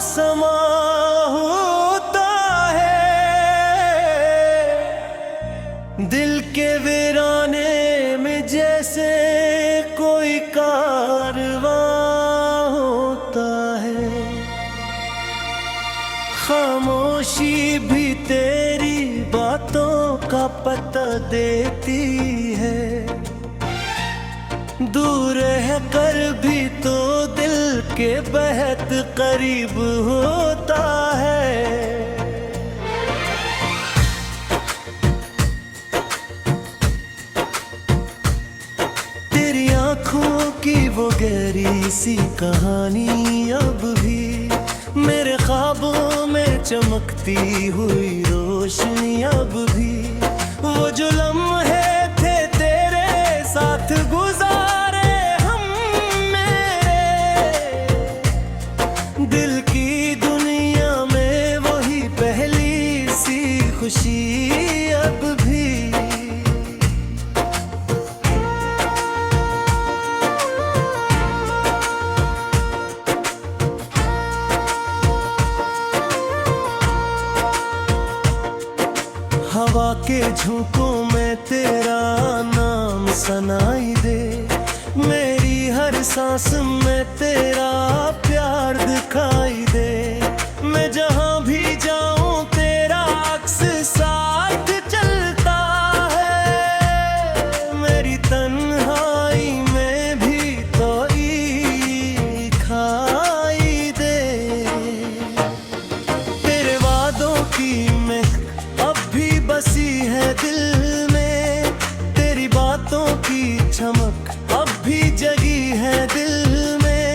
समा होता है दिल के वीराने में, जैसे कोई कारवां होता है। खामोशी भी तेरी बातों का पता देती है, दूर है कर भी तो दिल के बेहद करीब होता है। तेरी आंखों की वो गहरी सी कहानी अब भी मेरे ख्वाबों में चमकती हुई रोशनी अब भी, वो जो लम्हे थे तेरे साथ गुजारे हम मेरे दिल की दुनिया में, वही पहली सी खुशी अब भी। हवा के झोंकों में तेरा नाम सनाई दे, मेरी हर सांस में तेरा प्यार दिखाई दे। मैं जहां भी जाऊं तेरा अक्स साथ चलता है, मेरी तन्हाई में भी तो दिखाई दे। तेरे वादों की महक अब भी बसी है दिल में, तेरी बातों की चमक अब भी जगी है दिल में।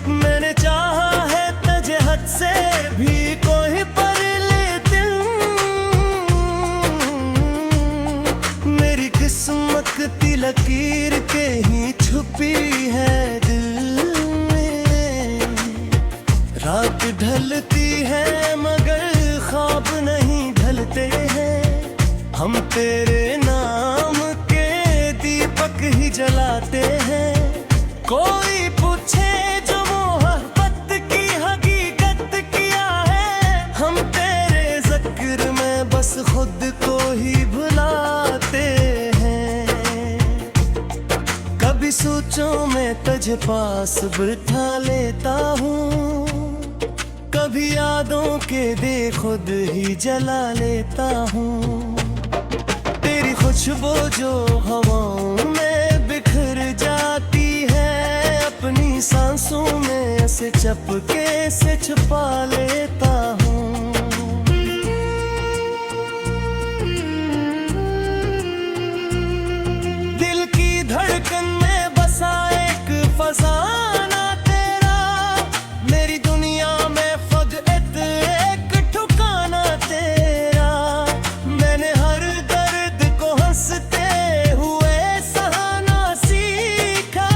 मैंने चाहा है तुझे हद से भी कोई पर, लेकिन मेरी किस्मत की लकीर के ही छुपी है दिल में। रात ढलती है मगर ख्वाब नहीं ढलते हैं, हम तेरे नाम के दीपक ही जलाते हैं। कोई पूछे जो मोहब्बत की हकीकत क्या है, हम तेरे जिक्र में बस खुद को ही भुलाते हैं। कभी सोचों में तुझे पास बिठा लेता हूँ, कभी यादों के बेखुद ही जला लेता हूँ। तेरी खुशबू जो हवाओं में बिखर जाती है, अपनी सांसों में से चपके से छुपा लेता हूँ। दिल की धड़कन में बसा एक फसाना तेरा, मेरी दुनिया में खुद एक ठिकाना तेरा। मैंने हर दर्द को हंसते हुए सहाना सीखा,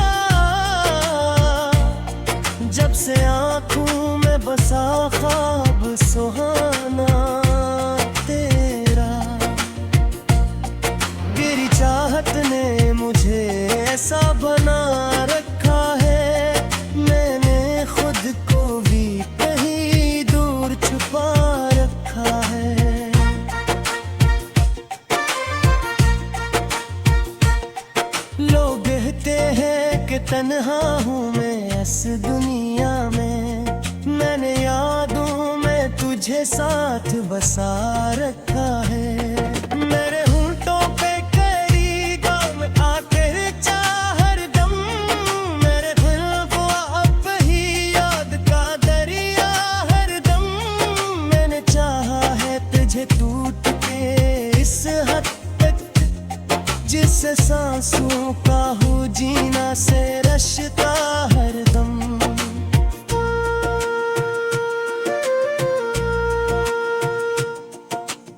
जब से आंखों में बसा ख्वाब सुहाना तेरा। तेरी चाहत ने मुझे ऐसा बना रखा है, मैंने खुद को भी कहीं दूर छुपा रखा है। लोग कहते हैं कि तन्हा हूँ मैं इस दुनिया में, मैंने यादों में तुझे साथ बसा रखा है। मेरे होंठों पे करी गम आकर चाह हरदम, मेरे दिल को अब ही याद का दरिया हरदम। मैंने चाहा है तुझे टूट के इस हद तक, जिससे सांसों का हो जीना से रश्ता हरदम।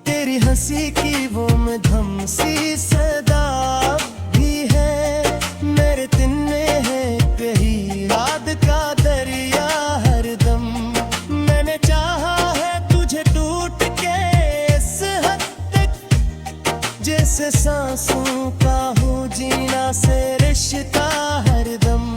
तेरी हंसी की वो मधम सी सदा भी है, मेरे तिन्ने हैं कहीं याद का दरिया हरदम। मैंने चाहा है तुझे टूट के इस हद तक, जैसे सांसों का हो जीना से रिश्ता हरदम।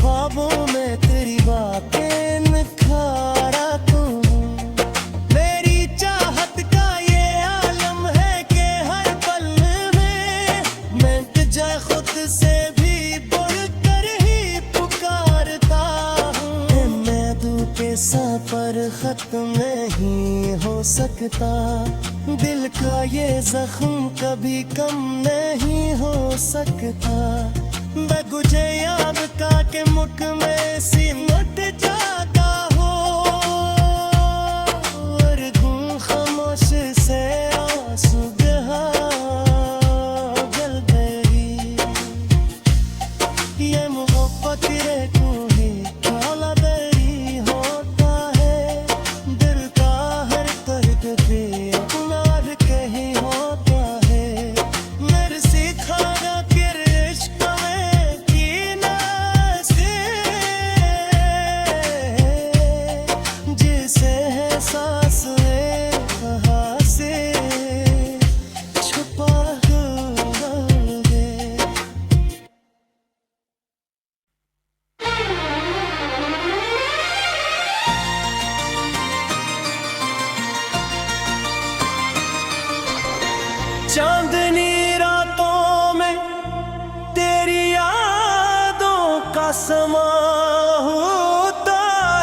ख्वाबों में तेरी बातें निखारा तू। मेरी चाहत का ये आलम है कि हर पल में मैं तुझे खुद से भी बढ़कर ही पुकारता हूँ। मैं दू के सफर खत्म नहीं हो सकता, दिल का ये जख्म कभी कम नहीं हो सकता। बगुजे याद का के मुख में सिमट जाता हो, और गूं खामोश से आंसू बहा जल गई। ये मोहब्बत रे तू ही काला बेरी होता है, दिल का हर दर्द भी अपना कहीं होता है। मेरे सिखाया कि इश्क में कीना से, जिसे है सांस कहाँ से छुपा दोगे। चांदनी रातों में तेरी यादों का समा होता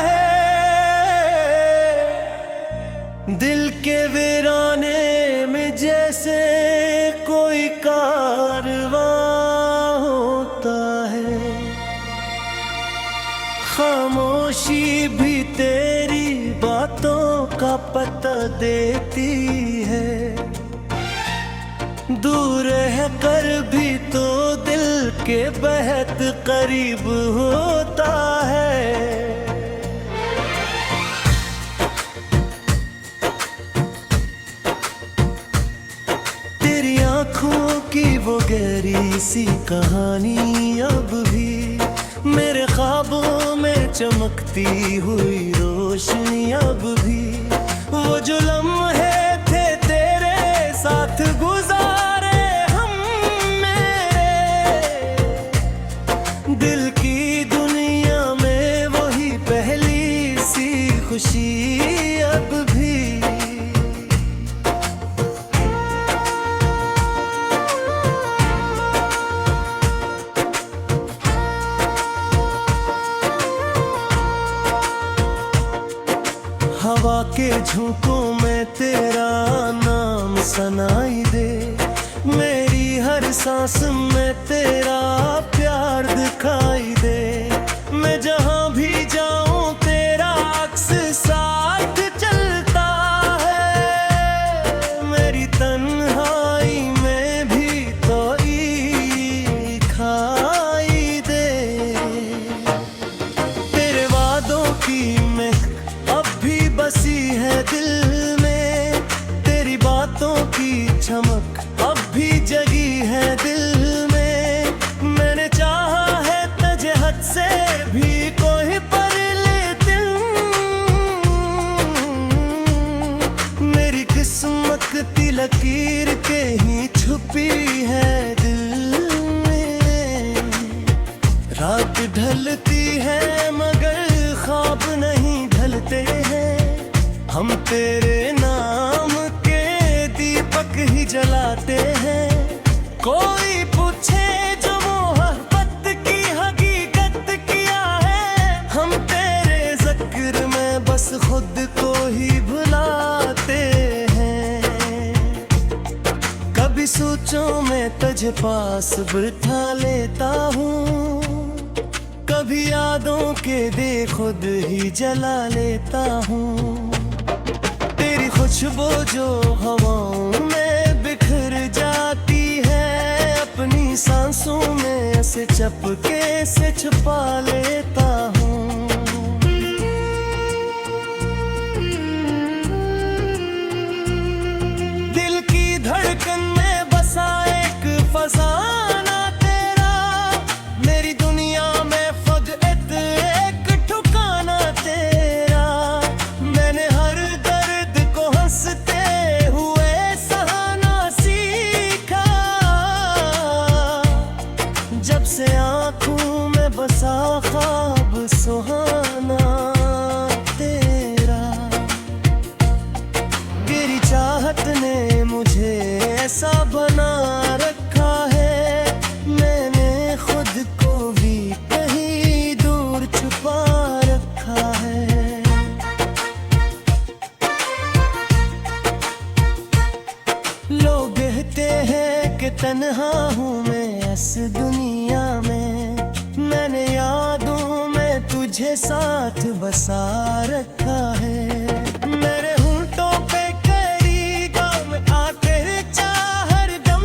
है, दिल के वीराने में जैसे कोई कारवां होता है। खामोशी भी तेरी बातों का पता देती है, दूर है कर भी तो दिल के बेहद करीब होता है। तेरी आंखों की वो गहरी सी कहानी अब भी मेरे ख्वाबों में चमकती हुई रोशनी अब भी। वो जो लम्हे थे तेरे साथ गुजारे दिल की दुनिया में वही पहली सी खुशी अब भी। हवा के झोंकों में तेरा नाम सुनाई दे, मेरी हर सांस में तेरा प्यार दिखाई दे। मैं जहां भी जाऊं तेरा अक्स साथ चलता है, मेरी तन्हाई में भी तो दिखाई दे। तेरे वादों की महक अब भी बसी है दिल में, तेरी बातों की चमक अब भी जगी है दिल में। मैंने चाहा है तुझे हद से भी कोई पर लेकिन मेरी किस्मत की लकीर के ही छुपी है दिल में। रात ढलती है मगर ख्वाब नहीं ढलते हैं, हम तेरे नाम के दीपक ही जलाते हैं। कोई पूछे जो मोहब्बत की हकीकत क्या है, हम तेरे जिक्र में बस खुद को ही भुलाते हैं। कभी सोचों में तुझे पास बिठा लेता हूँ, कभी यादों के दे खुद ही जला लेता हूँ। तेरी खुशबू जो हवाओं में बिखर जाती है, अपनी सांसों में ऐसे चपके से छुपा लेता हूँ। दिल की धड़कन में बसा एक फसाना तेरा, मेरी दुनिया में खुद एक ठिकाना तेरा। मैंने हर दर्द को हंसते हुए सहाना सीखा, जब से आँखों में बसा ख्वाब सुहाना तेरा। तेरी चाहत ने मुझे ऐसा बना रखा है, मैंने खुद को भी कहीं दूर छुपा रखा है। लोग कहते हैं कि तन्हा हूँ मैं इस दुनिया में, मैंने यादों में तुझे साथ बसा रखा है। मेरे होंठों पे करी गम आकर चाह हरदम,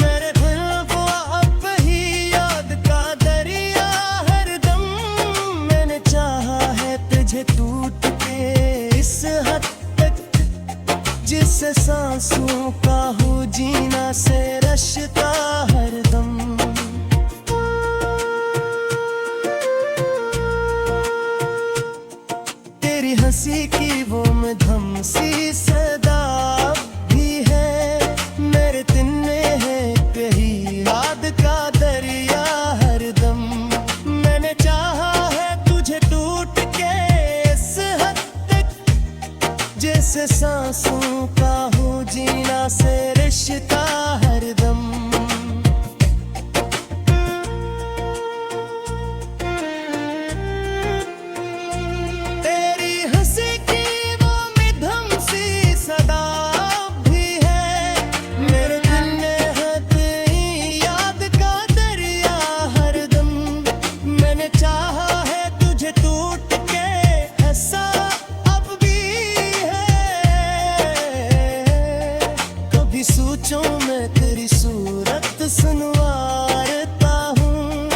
मेरे दिल को अब ही याद का दरिया हरदम। मैंने चाहा है तुझे टूट के इस हद तक, जिससे सांसों का हो जीना से रश्ता हरदम। तेरी हंसी की वो मधुम सी सदा भी है, मेरे दिन में है कहीं याद का दरिया हरदम। मैंने चाहा है तुझे टूट के इस हद तक, जैसे सांसों का हो जीना से रिश्ता हरदम। तेरी हंसी की वो मधुम सी सदा भी है, मेरे दिल में है तेरी याद का दरिया हरदम। मैंने चाहा है तुझे टूट के ऐसा अब भी है। कभी सोचूं मैं तेरी सूरत सुनवारता हूँ,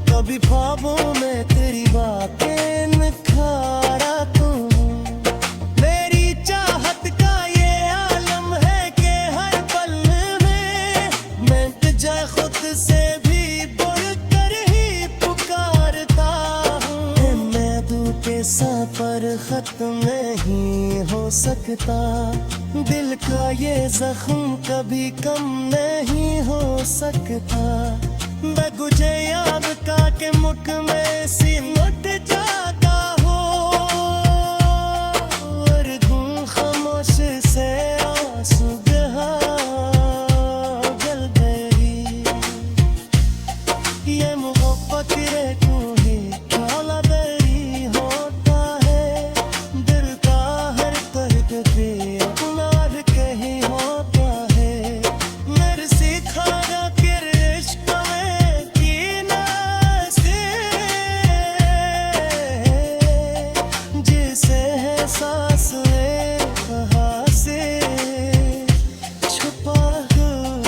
कभी ख्वाबों में तेरी बातें निखारता हूँ। मेरी चाहत का ये आलम है कि हर पल में मैं तुझे खुद से भी बढ़कर ही पुकारता हूँ। मैं के सफर खत्म नहीं हो सकता, दिल का ये जख्म कभी कम नहीं हो सकता। बगुजे याद का के मुख में सिमट जाता हो, और दूं खामोश से आंसू बहा जल गई। ये मोहब्बत रे तू ही काला दरी होता है, दिल का हर दर्द भी अपना कहीं होता है। मेरे सिखाया कि इश्क में कीना से, जिसे है सांस कहाँ से छुपा गए।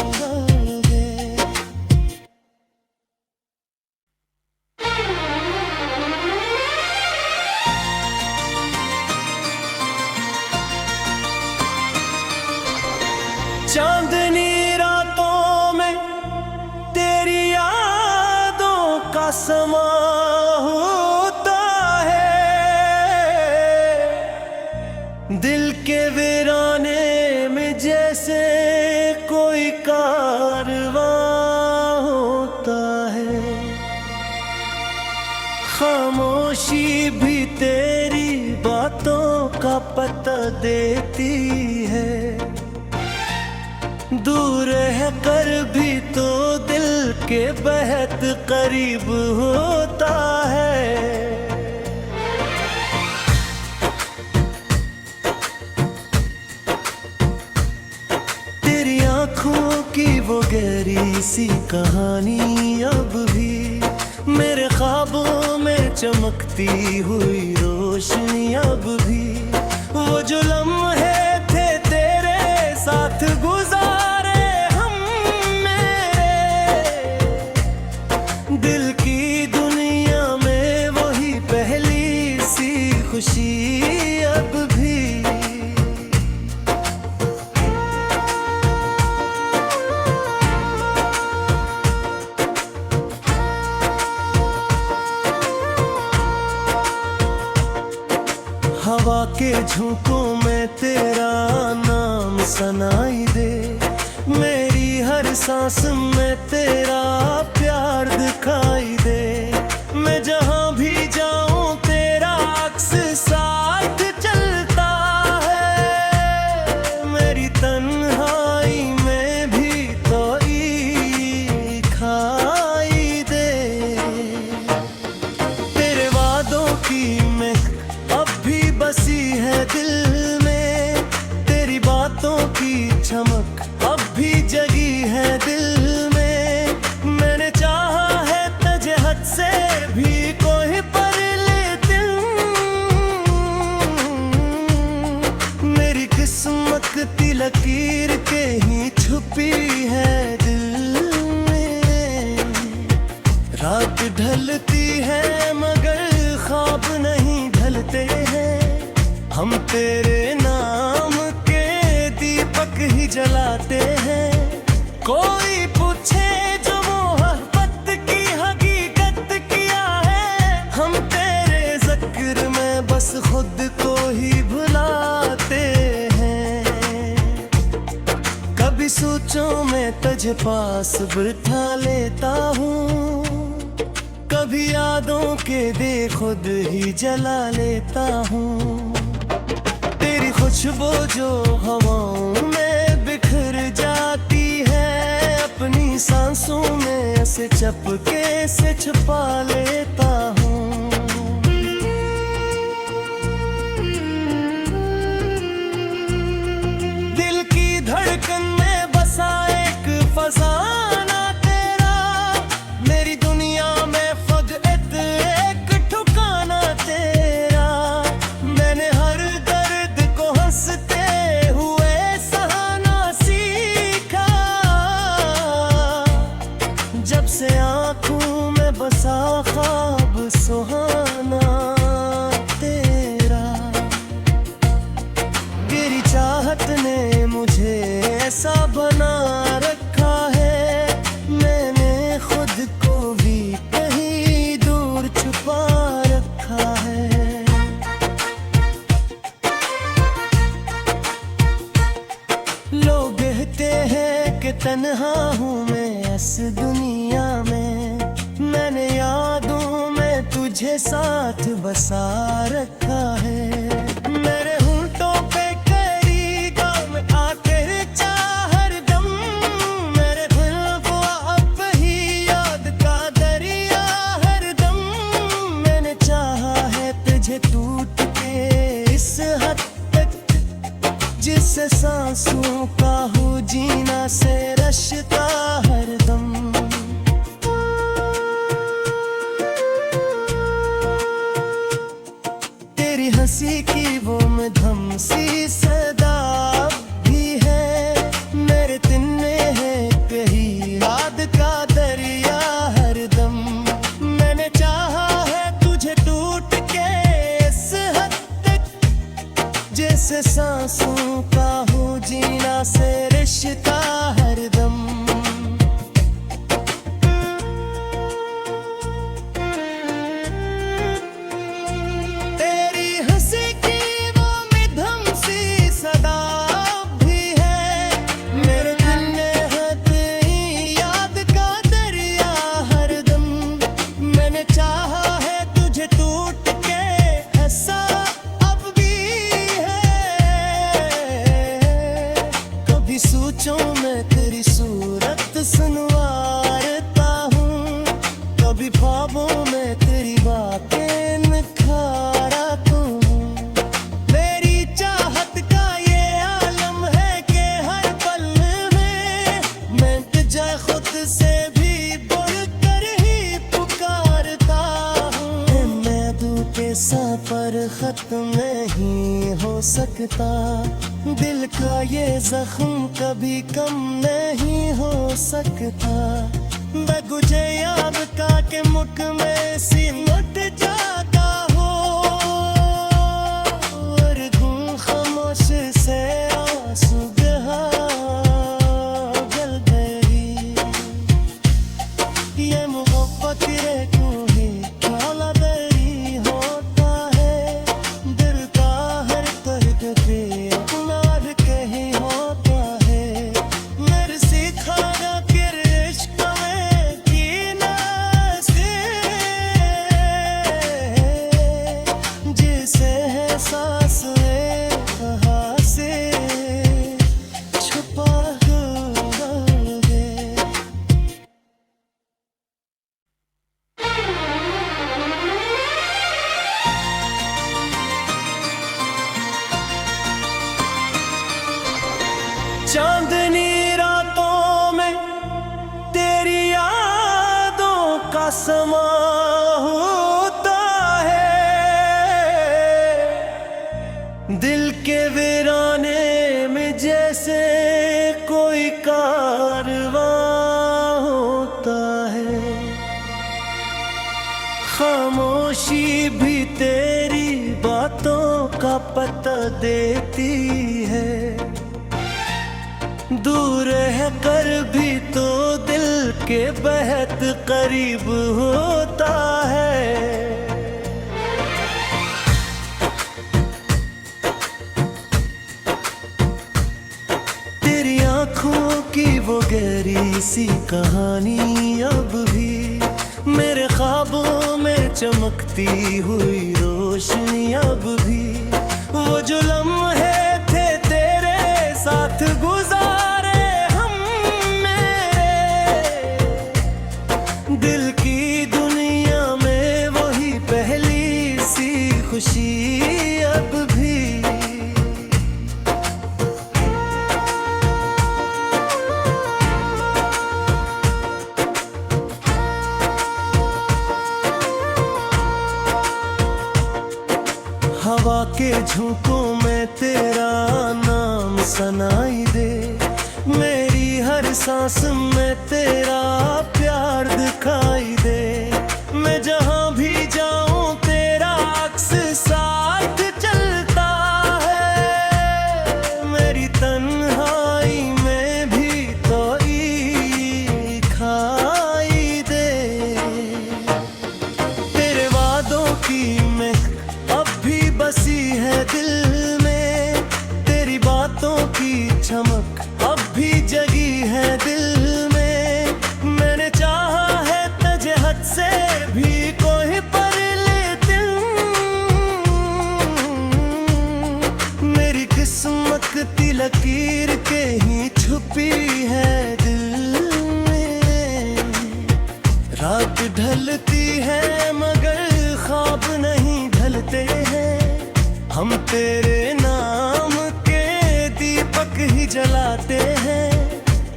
चांदनी रातों में तेरी यादों का समा होता है, दिल के वीराने में जैसे कोई कारवां होता है। खामोशी भी तेरी बातों का पता देती है, दूर है कर भी तो दिल के बेहद करीब होता है। तेरी आंखों की वो गहरी सी कहानी अब भी मेरे ख्वाबों में चमकती हुई रोशनी अब भी। वो जो लम्हे थे तेरे साथ गुजारे दिल की दुनिया में वही पहली सी खुशी अब भी। हवा के झोंकों में तेरा नाम सनाई दे, मेरी हर सांस में तेरा प्यार दिखाई दे। मैं जहां भी जाऊं हम तेरे नाम के दीपक ही जलाते हैं। कोई पूछे जो मोहब्बत की हकीकत क्या है, हम तेरे जिक्र में बस खुद को ही भुलाते हैं। कभी सोचों में तुझे पास बिठा लेता हूँ, कभी यादों के दे खुद ही जला लेता हूँ। तेरी खुशबू जो हवाओं में बिखर जाती है, अपनी सांसों में ऐसे चपके से छुपा लेता हूँ। दिल की धड़कन में बसा एक फसाना तेरा, मेरी दुनिया में खुद एक ठिकाना तेरा। मैंने हर दर्द को हंसते हुए सहाना सीखा, जब से आंखों में बसा ख्वाब सुहाना तेरा। तेरी चाहत ने मुझे ऐसा बना रखा है, मैंने खुद को भी कहीं दूर छुपा रखा है। लोग कहते हैं कि तन्हा हूँ मैं इस दुनिया में, मैंने यादों में तुझे साथ बसा रखा है। मेरे होंठों पे करी गम आखिर चाह हरदम, मेरे दिल को अब ही याद का दरिया हरदम। मैंने चाहा है तुझे टूट के इस हद तक, जिससे सांसों का हो जीना से रश्ता हरदम। तेरी हंसी की वो मधुम सी सदा भी है, मेरे तिन्ने हैं कहीं याद का दरिया हरदम। मैंने चाहा है तुझे टूट के इस हद तक, जैसे सांसों का हो जीना से रिश्ता हरदम। तेरी हंसी की वो मधुम सी सदा भी है, मेरे दिल में है तेरी याद का दरिया हरदम। मैंने चाहा है तुझे टूट के ऐसा अब भी है। कभी सोचों में तेरी सूरत सुनवारता हूँ, कभी ख्वाबों में तेरी बातें निखारता हूँ। मेरी चाहत का ये आलम है कि हर पल में मैं तुझे खुद से भी बढ़कर ही पुकारता हूँ। मैं दूँ के सफर खत्म नहीं हो सकता, दिल का ये जख्म कभी कम नहीं हो सकता। बगुझे याद का के मुख में सिमट जाता हो, और धूम खामोश से आंसू बहा जल गई। ये मोहब्बत रे तू ही काला दरी होता है, दिल का हर दर्द पे अपना कहीं होता है। मेरे सिखाना कि इश्क में कीना से खामोशी भी तेरी बातों का पता देती है। दूर है कर भी तो दिल के बेहद करीब होता है। तेरी आंखों की वो गहरी सी कहानी अब भी मेरे ख्वाबों में चमकती हुई रोशनी अब भी। वो जो लम्हे थे तेरे साथ गुजारे हमने, दिल की दुनिया में वही पहली सी खुशी अब भी। हवा के झोंकों में तेरा नाम सुनाई दे, मेरी हर सांस में तेरा प्यार दिखाई दे। मैं जहां भी जाऊं तेरा अक्स साथ चलता है। मेरी तन्हाई में भी तो दिखाई दे। तेरे वादों की मैं अब भी बसी है दिल में, तेरी बातों की चमक अब भी जगी है दिल में। मैंने चाहा है तुझे हद से भी कोई पर लेकिन मेरी किस्मत की लकीर के ही छुपी है दिल में। रात ढलती है मगर ख्वाब नहीं ढलते हैं। हम तेरे नाम के दीपक ही जलाते हैं।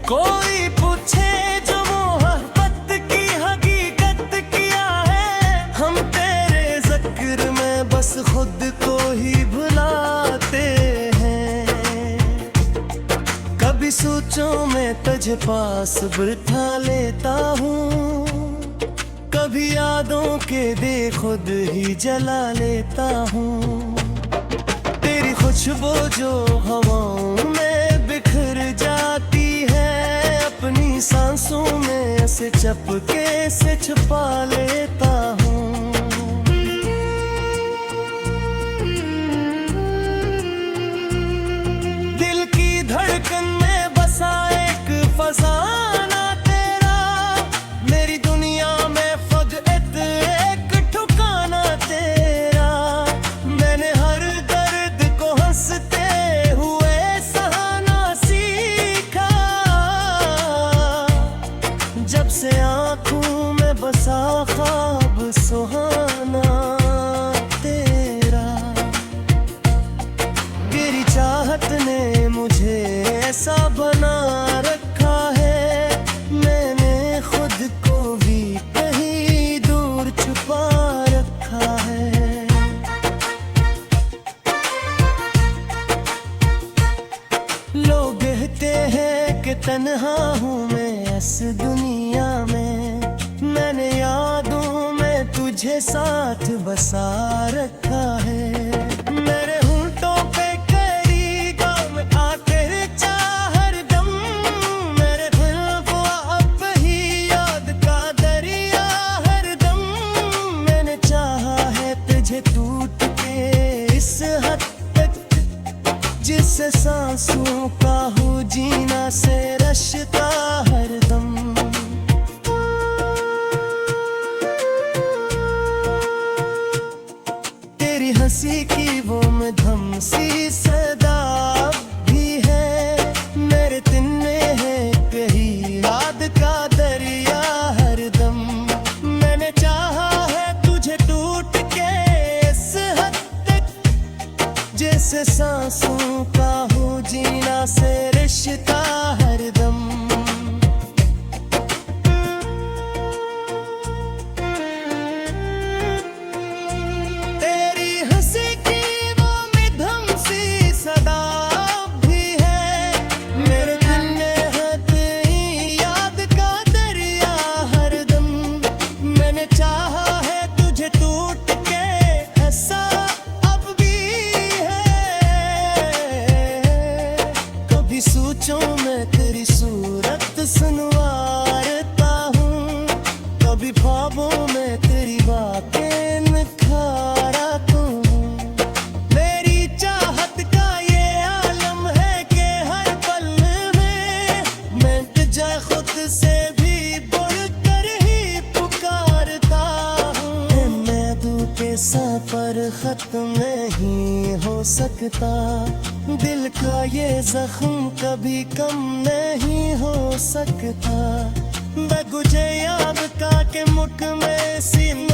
कोई पूछे जो मोहब्बत की हकीकत क्या है, हम तेरे जिक्र में बस खुद को ही भुलाते हैं। कभी सोचों में तुझे पास बिठा लेता हूँ, कभी यादों के दे खुद ही जला लेता हूँ। तेरी खुशबू जो हवाओं में बिखर जाती है, अपनी सांसों में से चपके से छुपा लेता हूँ। दिल की धड़कन में बसा एक फसाना तेरा, मेरी दुनिया में खुद एक ठिकाना तेरा। मैंने हर दर्द को हंसते हुए सहाना सीखा, जब से आंखों में बसा ख्वाब सुहाना तेरा। तेरी चाहत ने मुझे ऐसा बना रखा है, मैंने खुद को भी कहीं दूर छुपा रखा है। लोग कहते हैं कि तन्हा हूँ मैं इस दुनिया में, मैंने यादों में तुझे साथ बसा रखा है। मेरे होंठों पे करी गम आकर चाह हरदम, मेरे दिल को अब ही याद का दरिया हरदम। मैंने चाहा है तुझे टूट के इस हद तक, जिससे सांसों का हो जीना से रश्ता हरदम। तेरी हंसी की वो मधम सी सदा भी है, मेरे दिन में है कहीं याद का दरिया हरदम। मैंने चाहा है तुझे टूट के इस हद तक, जैसे सांसों का हो जीना से रिश्ता हरदम। तेरी हंसी की वो मधुर सी सदा भी है, मेरे दिल में है तेरी याद का दरिया हरदम। मैंने चाहा है तुझे टूट पर खत्म नहीं हो सकता, दिल का ये जख्म कभी कम नहीं हो सकता। बगुजे याद का के मुख में सीने